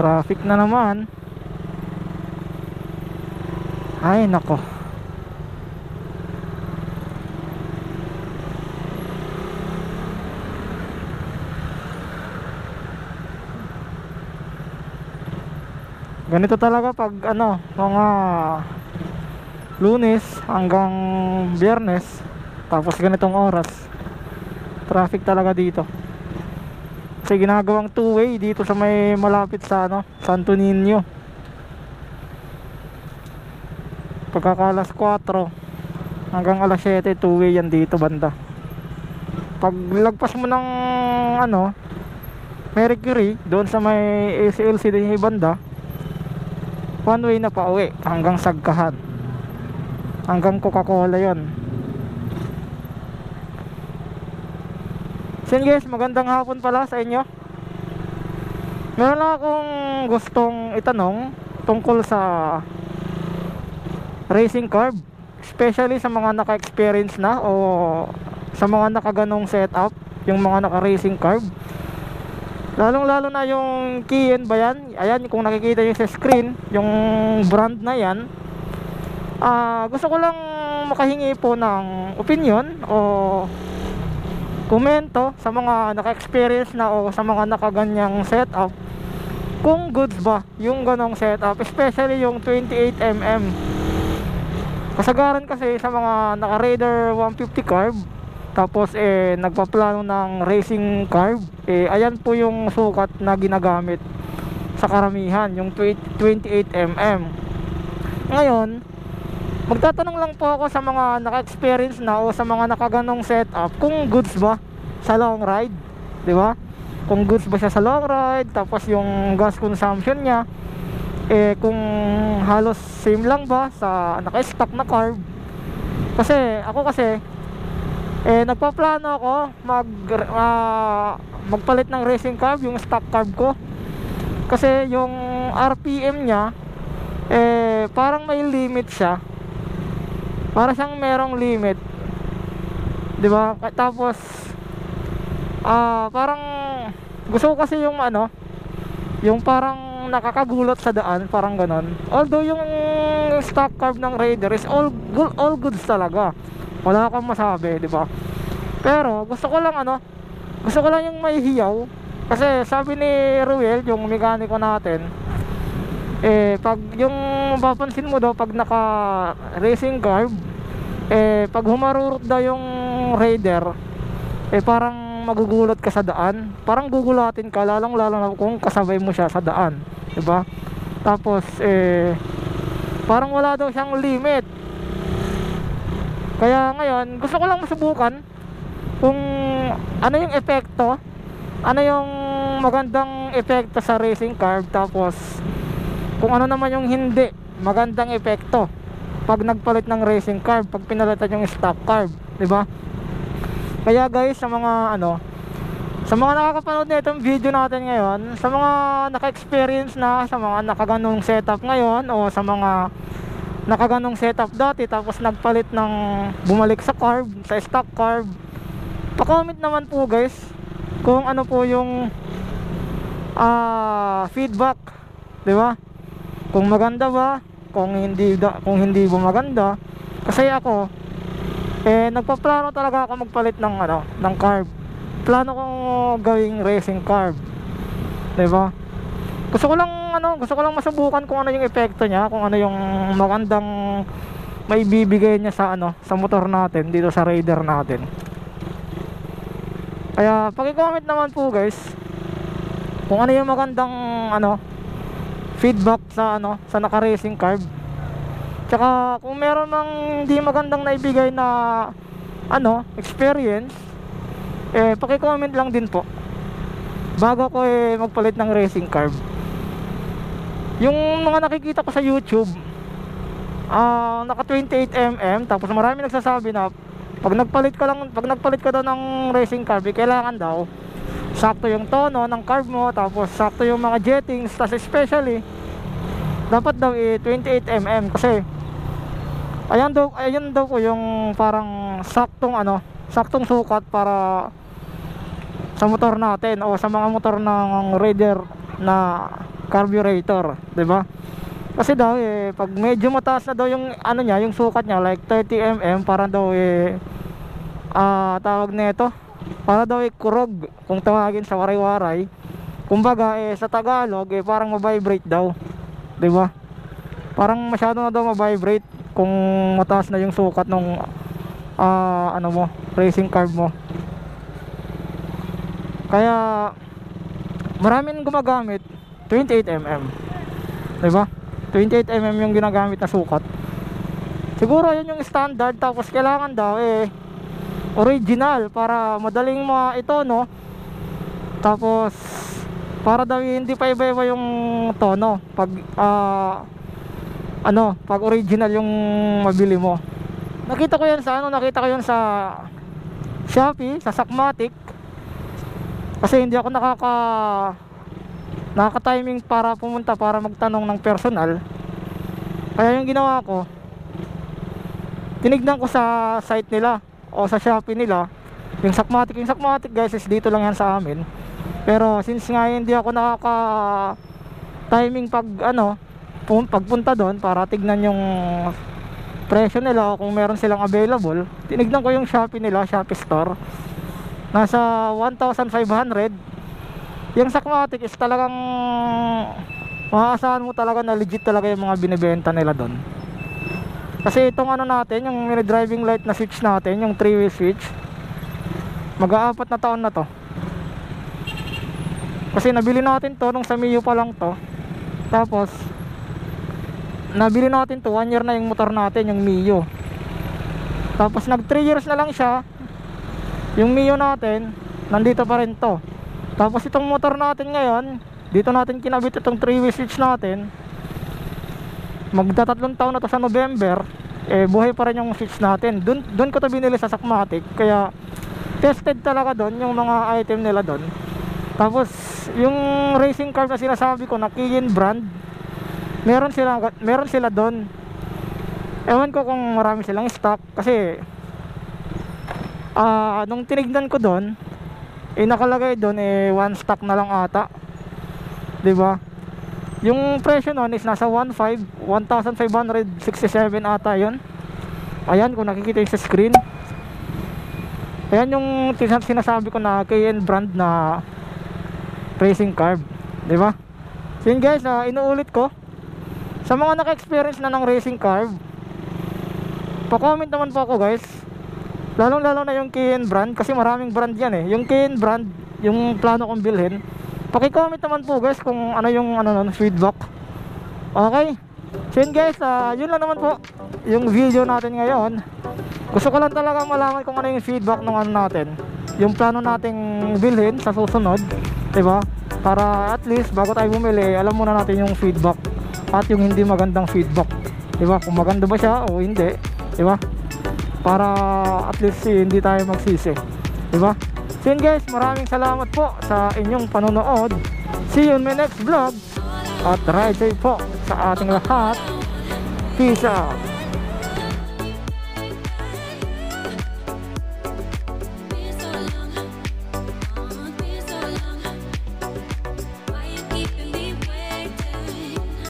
Traffic na naman. Ay nako. Ganito talaga pag ano, mga Lunes hanggang Biyernes, tapos ganitong oras. Traffic talaga dito. Kasi ginagawang two-way dito sa may malapit sa ano, Santo Niño. Pagkakalas 4 hanggang alas 7, two-way yan dito banda. Pag lagpas mo ng ano, Mercury, doon sa may ACLC din yung banda, one way na pa uwi hanggang Sagkahan, hanggang Coca-Cola yon. So guys, magandang hapon pala sa inyo. Meron lang akong gustong itanong tungkol sa racing carb, especially sa mga naka-experience na o sa mga nakaganong setup, yung mga naka-racing carb. Lalong lalo na yung Kiyen ba yan? Ayan, kung nakikita nyo sa screen, yung brand na yan. Gusto ko lang makahingi po ng opinion o komento sa mga naka-experience na o sa mga nakaganyang setup, kung goods ba yung ganong setup, especially yung 28mm. Kasagaran kasi sa mga naka-Raider 150 carb, tapos nagpaplano ng racing carb, ayan po yung sukat na ginagamit sa karamihan, yung 28mm. Ngayon, magtatanong lang po ako sa mga naka-experience na o sa mga nakaganong setup, kung goods ba sa long ride, di ba? Kung goods ba siya sa long ride, tapos yung gas consumption niya, kung halos same lang ba sa naka-stock na carb. Kasi ako nagpaplano ako magpalit ng racing carb, yung stock carb ko. Kasi yung RPM niya parang may limit siya. Para siyang merong limit, 'di ba? Tapos parang gusto ko kasi yung ano, yung parang nakakagulat sa daan, parang ganon. Although yung stock carb ng Raider is all goods talaga, wala akong masabi, 'di ba? Pero gusto ko lang yung may hiyaw. Kasi sabi ni Ruel, yung mekaniko natin, pag yung mapapansin mo daw pag naka racing carb, pag humarurot daw yung Raider, parang magugulat ka sa daan, parang gugulatin ka, lalong lalo na kung kasabay mo siya sa daan, diba? Tapos parang wala daw siyang limit. Kaya ngayon gusto ko lang masubukan kung ano yung epekto, ano yung magandang epekto sa racing carb, tapos kung ano naman yung hindi magandang epekto pag nagpalit ng racing carb, pag pinalitan yung stock carb, di ba? Kaya guys, sa mga sa mga nakakapanood na itong video natin ngayon, sa mga naka-experience na, sa mga nakaganong setup ngayon, o sa mga nakaganong setup dati tapos nagpalit ng bumalik sa carb, sa stock carb, pa-comment naman po guys kung ano po yung feedback, di ba? Kung maganda ba, kung hindi ba maganda. Kasi ako nagpaplano talaga ako magpalit ng ng carb. Plano kong gawing racing carb, 'di ba? Gusto ko lang masubukan kung ano yung epekto niya, kung ano yung magandang maibibigay niya sa sa motor natin dito sa Raider natin. Kaya paki-comment naman po guys kung ano yung magandang feedback sa sa naka-racing carb. Tsaka kung meron ng hindi magandang naibigay na experience, paki-comment lang din po bago ko magpalit ng racing carb. Yung mga nakikita ko sa YouTube, naka 28mm, tapos marami nagsasabi na pag nagpalit ka daw ng racing carb, kailangan daw sakto yung tono ng carb mo, tapos sakto yung mga jettings, tapos especially dapat daw 28mm kasi ayan daw po yung parang saktong sukat para sa motor natin o sa mga motor ng Raider na carburetor, 'di ba? Kasi daw pag medyo mataas na daw yung ano niya, yung sukat niya like 30 mm, para daw tawag nito, para daw kurog kung tawagin sa waray-waray. Kumbaga sa Tagalog parang ma-vibrate daw, 'di ba? Parang masyado na daw ma-vibrate kung mataas na yung sukat ng ano mo, racing carb mo. Kaya maraming gumagamit 28 mm, 'di ba? 28 mm yung ginagamit na sukat. Siguro yun yung standard, tapos kailangan daw original para madaling ito, no? Tapos para daw hindi pa iba-iba yung tono pag pag original yung mabili mo. Nakita ko yan sa Shopee, sa Sakmatic. Kasi hindi ako nakaka-timing para pumunta para magtanong ng personal. Kaya yung ginawa ko, tinignan ko sa site nila o sa Shopee nila yung Sakmatic. Yung Sakmatic guys is dito lang yan sa amin. Pero since nga hindi ako nakaka-timing pagpunta doon para tignan yung presyo nila o kung meron silang available, tinignan ko yung Shopee nila, Shopee Store. Nasa 1,500. Yung Sakmatic is talagang maaasahan mo talaga na legit talaga yung mga binibenta nila doon. Kasi itong natin, yung mini driving light na switch natin, yung 3-way switch, mag-aapat na taon na to. Kasi nabili natin to nung sa Mio pa lang to. Tapos nabili natin to 1 year na yung motor natin, yung Mio. Tapos nag 3 years na lang siya. Yung Mio natin nandito pa rin to. Tapos itong motor natin ngayon, dito natin kinabit itong 3-way switch natin. Magta-3 taon na to sa November. Buhay pa rin yung switch natin. Doon ko to binili sa Sakmatic. Kaya tested talaga doon yung mga item nila doon. Tapos yung racing car na sinasabi ko na Cayenne brand, meron sila doon. Ewan ko kung marami silang stock. Kasi nung tinignan ko doon, nakalagay doon one stock na lang ata, 'di ba? Yung presyo noon is nasa 1,567 ata yun. Ayan, kung nakikita yung sa screen. Ayan yung sinasabi ko na Cayenne brand na racing carb, 'di ba? So yun guys, inuulit ko sa mga naka-experience na ng racing carb, pa-comment naman po ako guys. Lalong lalo na yung Cayenne brand, kasi maraming brand yan yung Cayenne brand, yung plano kong bilhin. Paki-comment naman po guys kung ano yung feedback. Okay, so yun guys, yun lang naman po yung video natin ngayon. Gusto ko lang talaga malaman kung ano yung feedback ng natin, yung plano nating bilhin sa susunod, 'di ba? Para at least bago tayo bumili, alam muna natin yung feedback at yung hindi magandang feedback, 'di ba? Kung maganda ba siya o hindi, 'di ba? Para at least hindi tayo magsisi, 'di ba? So yun guys, maraming salamat po sa inyong panonood. See you in my next vlog. At ride safe po sa ating lahat. Peace out.